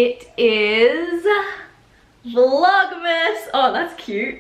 It is Vlogmas. Oh, that's cute.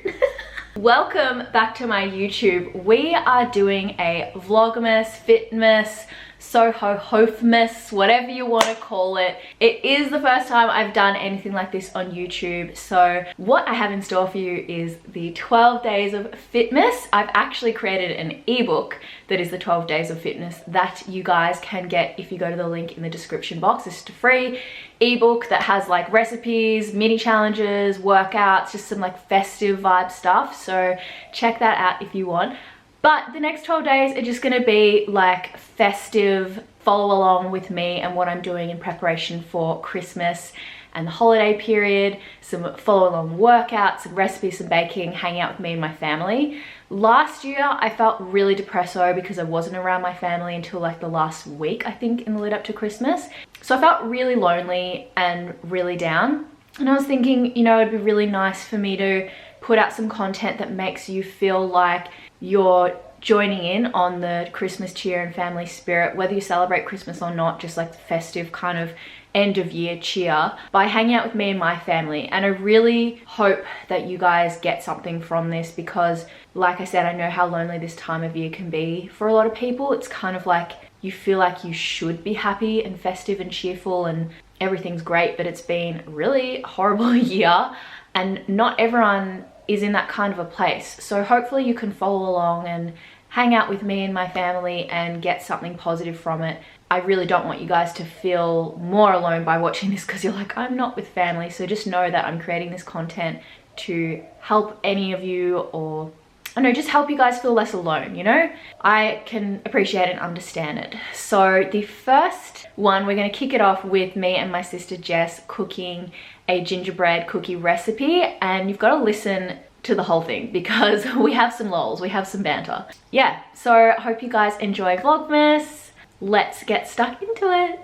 Welcome back to my YouTube. We are doing a Vlogmas, Fitmas, Soho Hofmas, whatever you want to call it. It is the first time I've done anything like this on YouTube. So what I have in store for you is the 12 days of fitness. I've actually created an ebook that is the 12 days of fitness that you guys can get if you go to the link in the description box. It's just a free ebook that has like recipes, mini challenges, workouts, just some like festive vibe stuff. So check that out if you want. But the next 12 days are just gonna be like festive, follow along with me and what I'm doing in preparation for Christmas and the holiday period, some follow along workouts, some recipes, some baking, hanging out with me and my family. Last year, I felt really depresso because I wasn't around my family until like the last week, I think, in the lead up to Christmas. So I felt really lonely and really down. And I was thinking, you know, it'd be really nice for me to put out some content that makes you feel like you're joining in on the Christmas cheer and family spirit, whether you celebrate Christmas or not, just like the festive kind of end of year cheer by hanging out with me and my family. And I really hope that you guys get something from this because, like I said, I know how lonely this time of year can be for a lot of people. It's kind of like you feel like you should be happy and festive and cheerful and everything's great, but it's been a really horrible year and not everyone is in that kind of a place. So hopefully you can follow along and hang out with me and my family and get something positive from it. I really don't want you guys to feel more alone by watching this because you're like, I'm not with family. So just know that I'm creating this content to help any of you, or I don't know, just help you guys feel less alone, you know? I can appreciate and understand it. So the first one, we're gonna kick it off with me and my sister Jess cooking a gingerbread cookie recipe, and you've got to listen to the whole thing because we have some lols, we have some banter. Yeah, so I hope you guys enjoy Vlogmas. Let's get stuck into it.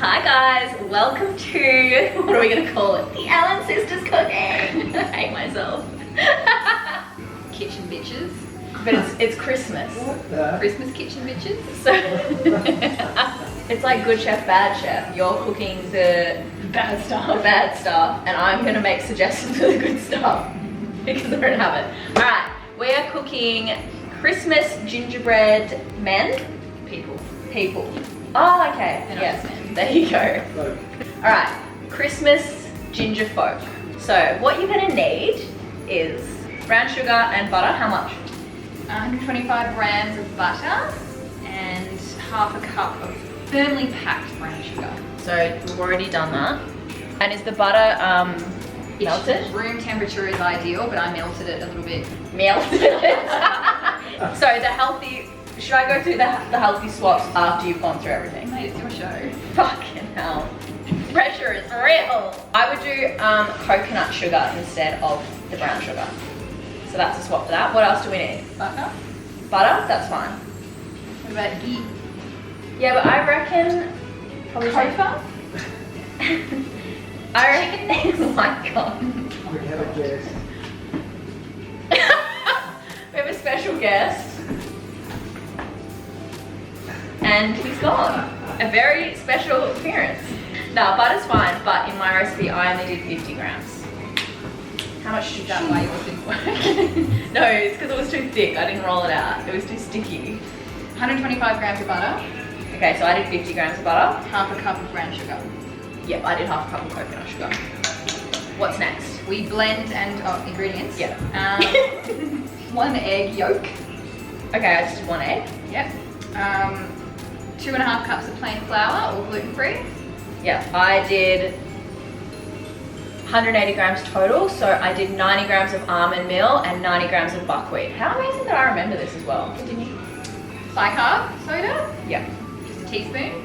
Hi guys, welcome to, what are we gonna call it? The Allen Sisters cooking. I hate myself. Kitchen bitches. But it's Christmas. Christmas kitchen bitches. So it's like good chef, bad chef. You're cooking the Bad stuff. and I'm gonna make suggestions for the good stuff because I don't have it. All right, we are cooking Christmas gingerbread men. People. Oh, okay. Yes. There you go. All right, Christmas ginger folk. So what you're gonna need is brown sugar and butter. How much? 125 grams of butter and half a cup of firmly packed brown sugar. So we've already done that. And is the butter melted? Room temperature is ideal, but I melted it a little bit. Melted it? So the healthy, should I go through the healthy swaps after you've gone through everything? Mate, it's your show. Fucking hell. Pressure is real. I would do coconut sugar instead of the brown sugar. So that's a swap for that. What else do we need? Butter. Butter? That's fine. What about ghee? Yeah, but I reckon probably Kofa? I reckon, oh my god. We have a guest. We have a special guest. And he's gone. A very special appearance. No, butter's fine, but in my recipe I only did 50 grams. How much Is that why yours didn't work? No, it's because it was too thick. I didn't roll it out. It was too sticky. 125 grams of butter. Okay, so I did 50 grams of butter. Half a cup of brown sugar. Yep, I did half a cup of coconut sugar. What's next? We blend and ingredients. Yeah. 1 egg yolk. Okay, I just did 1 egg. Yep. 2.5 cups of plain flour or gluten-free. Yeah, I did 180 grams total, so I did 90 grams of almond meal and 90 grams of buckwheat. How amazing that I remember this as well. Continue. Bicarb soda. Yeah. Just a teaspoon.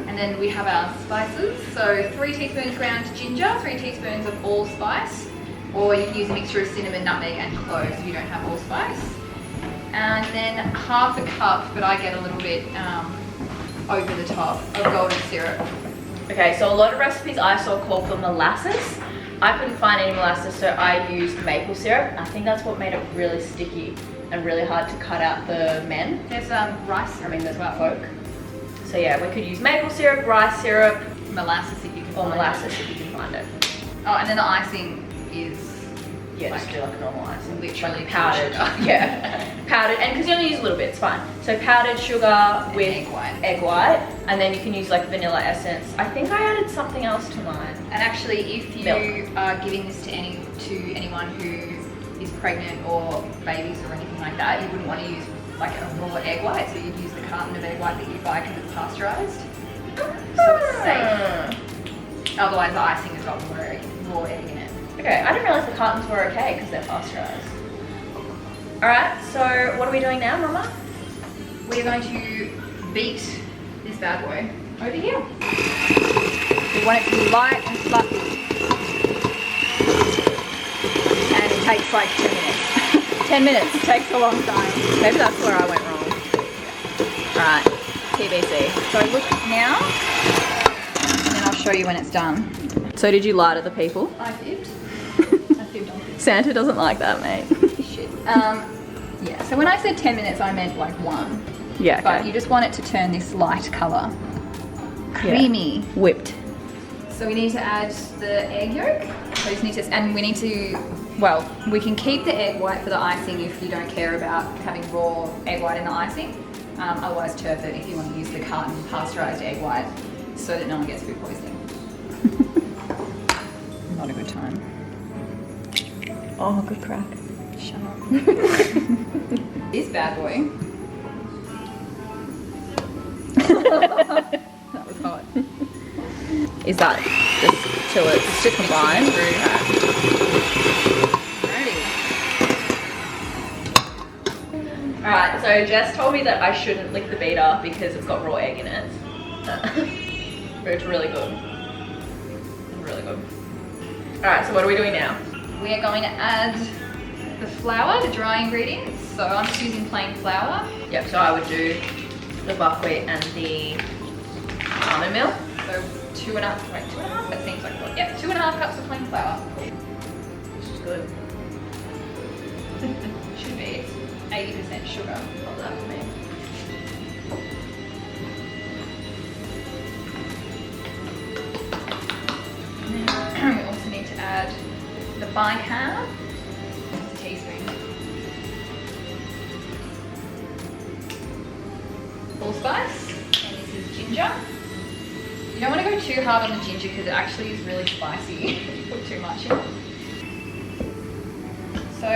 And then we have our spices. So 3 teaspoons ground ginger, 3 teaspoons of allspice, or you can use a mixture of cinnamon, nutmeg and cloves if you don't have allspice. And then half a cup, but I get a little bit over the top, of golden syrup. Okay, so a lot of recipes I saw call for molasses. I couldn't find any molasses, so I used maple syrup. I think that's what made it really sticky and really hard to cut out the men. There's rice syrup there's as well. folk. So yeah, we could use maple syrup, rice syrup, Molasses if you can or find molasses it. if you can find it. Oh, and then the icing is Yeah, just do like a normal icing. literally Like powdered. sugar. Yeah, powdered. And because you only use a little bit, it's fine. So powdered sugar with egg white. And then you can use like vanilla essence. I think I added something else to mine. And actually, if you are giving this to anyone who is pregnant or babies or anything like that, you wouldn't want to use like a raw egg white, so you'd use the carton of egg white that you buy because it's pasteurized. So it's safe. Otherwise, the icing has got raw egg in it. Okay, I didn't realize the cartons were okay because they're pasteurized. All right, so what are we doing now, Mama? We're going to beat this bad boy over here. We want it to be light and fluffy. And it takes like 10 minutes. 10 minutes, it takes a long time. Maybe that's where I went wrong. All right, TBC. So look now, and then I'll show you when it's done. So did you lie to the people? I fibbed. I fibbed on this. Santa doesn't like that, mate. Shit. Yeah, so when I said 10 minutes, I meant like 1. Yeah, okay. But you just want it to turn this light colour. Creamy. Whipped. So we need to add the egg yolk. So we just need to, and we need to, well, we can keep the egg white for the icing if you don't care about having raw egg white in the icing. Otherwise turf it if you want to use the carton pasteurized egg white so that no one gets food poisoning. Not a good time. Oh, good crack. Shut up. This bad boy. That was hot. Is that just till it's to combine? Ready. Alright, so Jess told me that I shouldn't lick the beater because it's got raw egg in it. But it's really good. Really good. Alright, so what are we doing now? We are going to add the flour, the dry ingredients. So I'm just using plain flour. Yep, so I would do the buckwheat and the almond milk. So 2.5, that seems like what? Yep, 2.5 cups of plain flour. Which is good. Should be. It's 80% sugar. Love that for me. We also need to add the bicarb. It's a teaspoon. Allspice. And this is ginger. You don't want to go too hard on the ginger because it actually is really spicy if you put too much in. So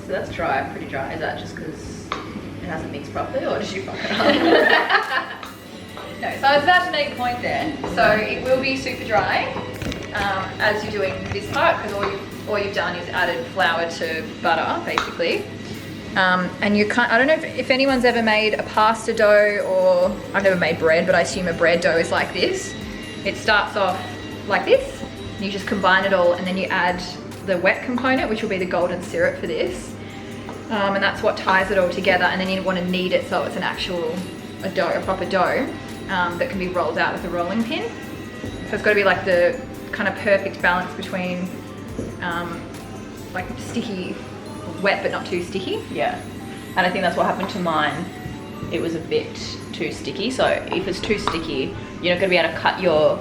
that's dry, pretty dry. Is that just because it hasn't mixed properly or did you fuck it up? no, so I was about to make a point there. So it will be super dry as you're doing this part because all you've done is added flour to butter basically. And you can't, I don't know if anyone's ever made a pasta dough or I've never made bread, but I assume a bread dough is like this. It starts off like this, and you just combine it all and then you add the wet component, which will be the golden syrup for this. And that's what ties it all together, and then you want to knead it so it's an actual dough, a proper dough that can be rolled out with a rolling pin. So it's got to be like the kind of perfect balance between like sticky, wet but not too sticky. Yeah, and I think that's what happened to mine. It was a bit too sticky, so if it's too sticky, you're not going to be able to cut your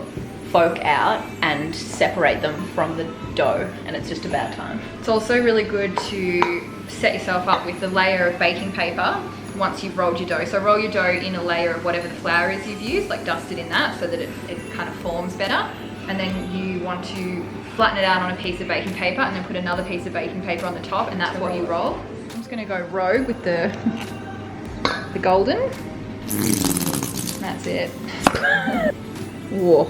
folk out and separate them from the dough, and it's just a bad time. It's also really good to set yourself up with the layer of baking paper once you've rolled your dough. So roll your dough in a layer of whatever the flour is you've used, like dust it in that so that it kind of forms better. And then you want to flatten it out on a piece of baking paper and then put another piece of baking paper on the top, and that's what you roll. I'm just going to go rogue with the golden. That's it. Whoa.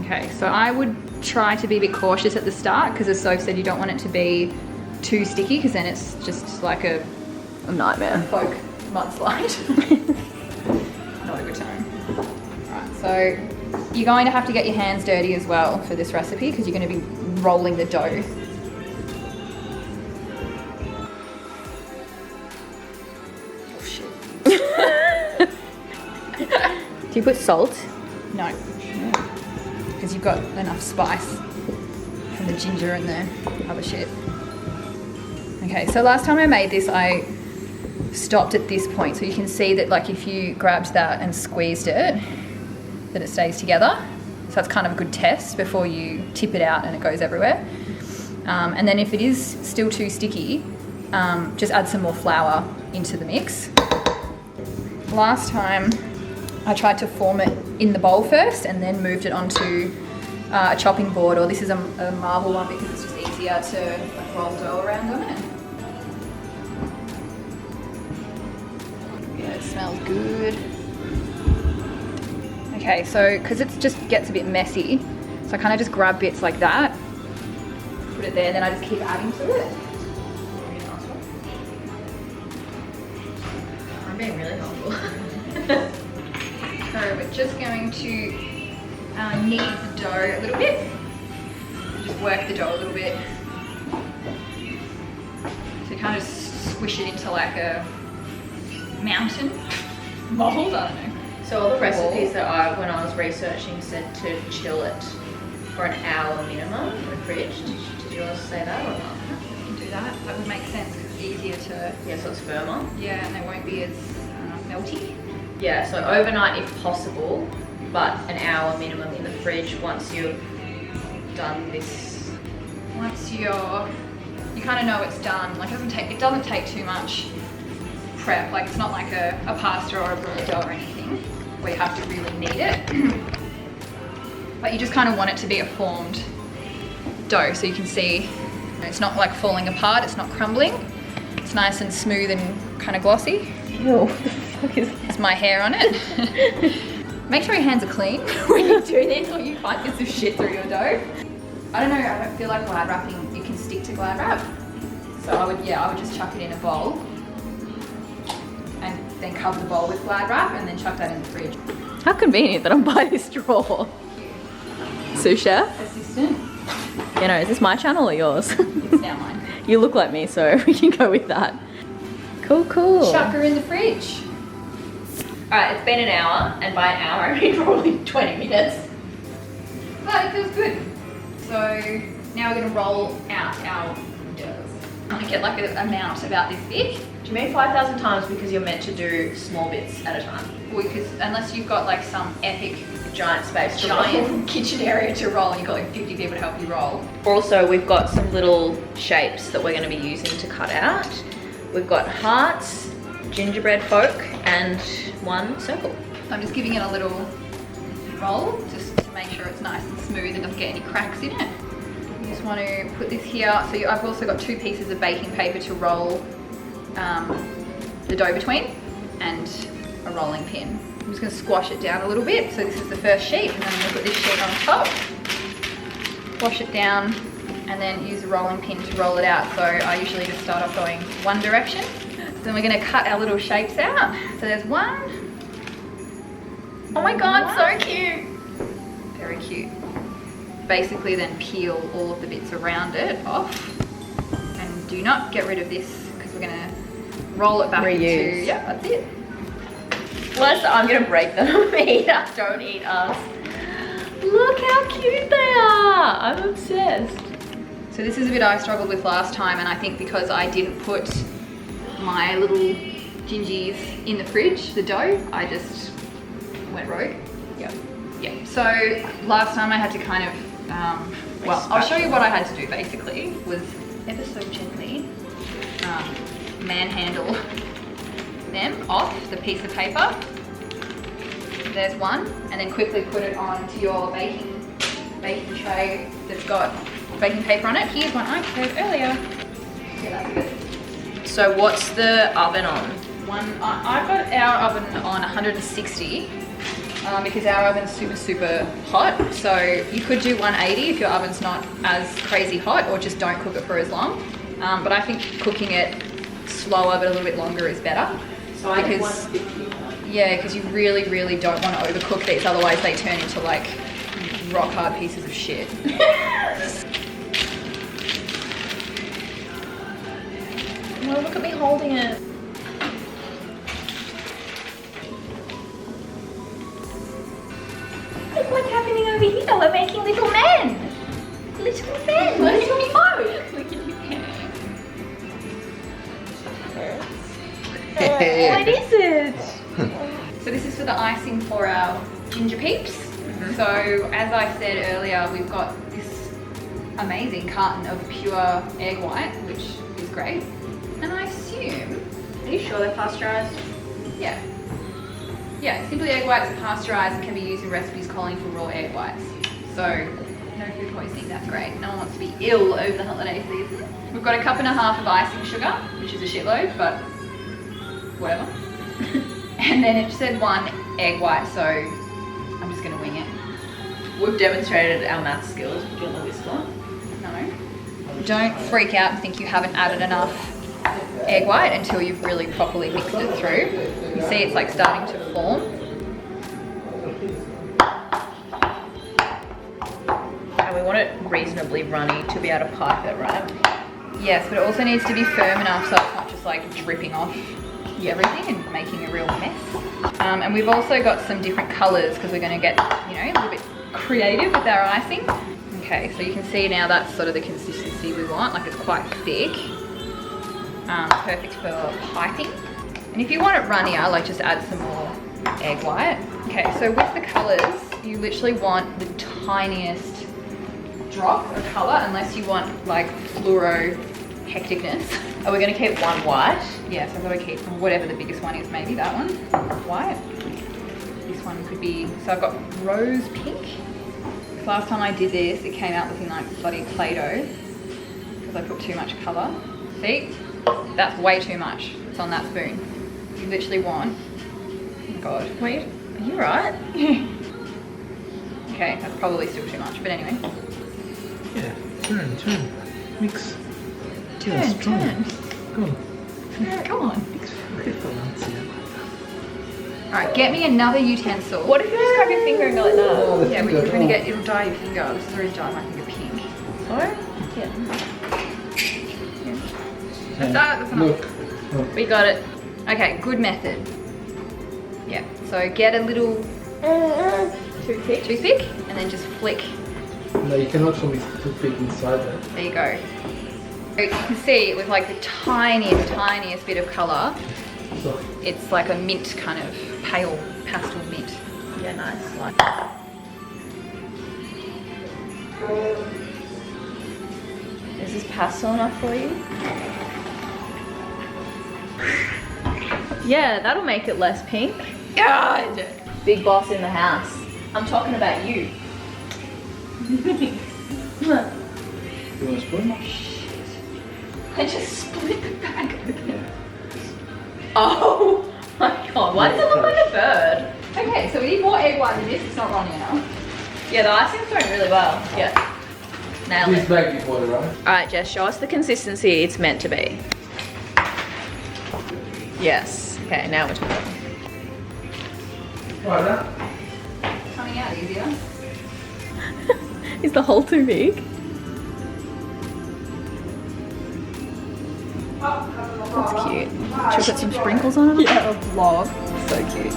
Okay, so I would try to be a bit cautious at the start because as Soph said, you don't want it to be too sticky because then it's just like a nightmare. Folk mudslide. Not a good time. Alright, so you're going to have to get your hands dirty as well for this recipe because you're going to be rolling the dough. Oh shit. Do you put salt? No. Because you've got enough spice from the ginger and the other shit. Okay, so last time I made this, I stopped at this point. So you can see that like if you grabbed that and squeezed it, that it stays together. So that's kind of a good test before you tip it out and it goes everywhere. And then if it is still too sticky, just add some more flour into the mix. Last time I tried to form it in the bowl first and then moved it onto a chopping board, or this is a marble one because it's just easier to like, roll dough around on it. Yeah, it smells good. Okay, so because it just gets a bit messy, so I kind of just grab bits like that, put it there, and then I just keep adding to it. I'm being really helpful. So we're just going to knead the dough a little bit. Just work the dough a little bit. So kind of squish it into like a mountain mold, I don't know. So all the recipes that when I was researching said to chill it for an hour minimum in the fridge. Did yours say that or not? You can do that. That would make sense because it's easier to... Yeah, so it's firmer. Yeah, and they won't be as melty. Yeah, so overnight if possible, but an hour minimum in the fridge once you've done this. Once you kind of know it's done. Like it doesn't take too much prep. Like it's not like a pasta or a broiled dough or anything where you have to really knead it. But you just kind of want it to be a formed dough, so you can see it's not like falling apart. It's not crumbling. It's nice and smooth and kind of glossy. Ew, what the fuck is that? There's my hair on it. Make sure your hands are clean when you do this, or you find bits of shit through your dough. I don't know, I don't feel like glad wrapping, you can stick to glad wrap. So I would just chuck it in a bowl and then cover the bowl with glad wrap and then chuck that in the fridge. How convenient that I'm by this drawer. Sous chef? Assistant. You know, is this my channel or yours? It's now mine. You look like me, so we can go with that. Cool, cool. Chuck her in the fridge. Alright, it's been an hour, and by an hour I mean probably 20 minutes. But it feels good. So now we're going to roll out our dough. I'm going to get like an amount about this big. Do you mean 5,000 times because you're meant to do small bits at a time? Because unless you've got like some epic Giant space to roll. giant kitchen area to roll and you've got like 50 people to help you roll. Also, we've got some little shapes that we're going to be using to cut out. We've got hearts, gingerbread folk, and one circle. I'm just giving it a little roll just to make sure it's nice and smooth and doesn't get any cracks in it. You just want to put this here. So I've also got 2 pieces of baking paper to roll the dough between and a rolling pin. I'm just going to squash it down a little bit. So this is the first sheet, and then I'm going to put this sheet on top. Squash it down and then use a rolling pin to roll it out. So I usually just start off going one direction. So then we're going to cut our little shapes out. So there's one. Oh my god, so cute. Very cute. Basically then peel all of the bits around it off. And do not get rid of this because we're going to roll it back into... Yeah, that's it. Plus, I'm gonna break them. Eat us, don't eat us. Look how cute they are. I'm obsessed. So this is a bit I struggled with last time, and I think because I didn't put my little gingies in the fridge, the dough, I just went rogue. Yep. Yeah. So last time I had to kind of, well, I'll show you what I had to do basically, was ever so gently manhandle them off the piece of paper. There's one, and then quickly put it onto your baking tray that's got baking paper on it. Here's one I showed earlier. Yeah, that's good. So what's the oven on? I've got our oven on 160 because our oven's super hot. So you could do 180 if your oven's not as crazy hot, or just don't cook it for as long. But I think cooking it slower but a little bit longer is better. So because you really don't want to overcook these, otherwise they turn into like rock hard pieces of shit. No, look at me holding it. Look what's happening over here. We're making little men. Little men. Little folk. Look at your parents. What is it? So this is for the icing for our ginger peeps. So as I said earlier, we've got this amazing carton of pure egg white, which is great. And I assume... Are you sure they're pasteurised? Yeah. Yeah, simply egg whites are pasteurised and can be used in recipes calling for raw egg whites. So, no food poisoning, that's great. No one wants to be ill over the holiday season. We've got a cup and a half of icing sugar, which is a shitload, but whatever. And then it said 1 egg white, so I'm just gonna wing it. We've demonstrated our math skills. Do you want the whisker? No. Don't freak out and think you haven't added enough egg white until you've really properly mixed it through. You see it's like starting to form. And we want it reasonably runny to be able to pipe it, right? Yes, but it also needs to be firm enough so it's not just like dripping off everything and making a real mess. And we've also got some different colours because we're going to get, you know, a little bit creative with our icing. Okay, so you can see now that's sort of the consistency we want, like it's quite thick. Perfect for piping. And if you want it runnier, like just add some more egg white. Okay, so with the colours, you literally want the tiniest drop of colour unless you want like fluoro hecticness. Are we going to keep 1 white? Yeah, so I've got to keep whatever the biggest one is, maybe that one, white. This one could be, so I've got rose pink. Last time I did this, it came out looking like bloody Play-Doh because I put too much colour. See? That's way too much. It's on that spoon. You literally want, oh my God. Wait, are you right? Okay, that's probably still too much, but anyway. Yeah, turn, mix. Turn. Go on. Come on. Yeah. Alright, get me another utensil. What if you just grab your finger and go like that? Yeah, but you're going to get, it'll dye your finger. This has already dyed my finger pink. Sorry? Yeah. That's enough. Look. We got it. Okay, good method. Yeah, so get a little toothpick and then just flick. No, you can actually toothpick inside that. There you go. You can see with like the tiniest bit of colour, So, it's like a mint kind of pale pastel mint. Yeah, nice. Like Is this pastel enough for you? Yeah, that'll make it less pink. God! Big boss in the house. I'm talking about you. you want a spoon? I just split the bag open. Oh my God, why does it look like a bird? Okay, so we need more egg white than this. It's not running now. Yeah, the icing's going really well. Yeah. Nailed This it. bag before, right? Alright, Jess, show us the consistency it's meant to be. Yes. Okay, now we're talking. Right, now. Coming out easier. Is the hole too big? That's cute. Should we put some sprinkles on it? Yeah, a vlog. So cute.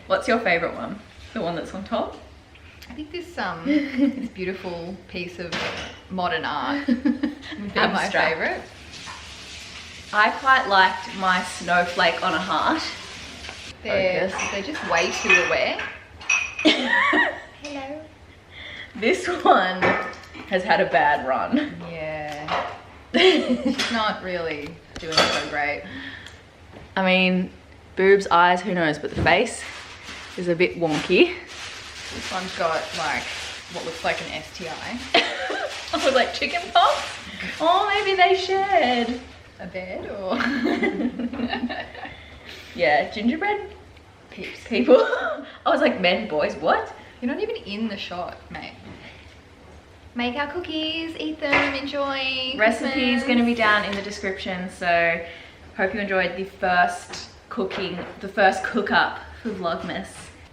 What's your favourite one? The one that's on top? I think this this beautiful piece of modern art would be my Abstract. favourite. I quite liked my snowflake on a heart. They're just way too aware. Hello. This one has had a bad run. Yeah. She's not really doing so great. I mean, boobs, eyes, who knows, but the face is a bit wonky. This one's got like what looks like an STI. I was like, chicken pox? Oh, maybe they shared. A bed or? Yeah, gingerbread people. I was like, men, boys, what? You're not even in the shot, mate. Make our cookies, eat them, enjoy. Recipe is going to be down in the description, so hope you enjoyed the first cook up for Vlogmas.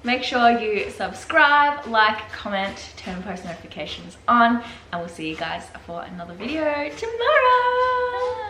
Make sure you subscribe, like, comment, turn post notifications on, and we'll see you guys for another video tomorrow.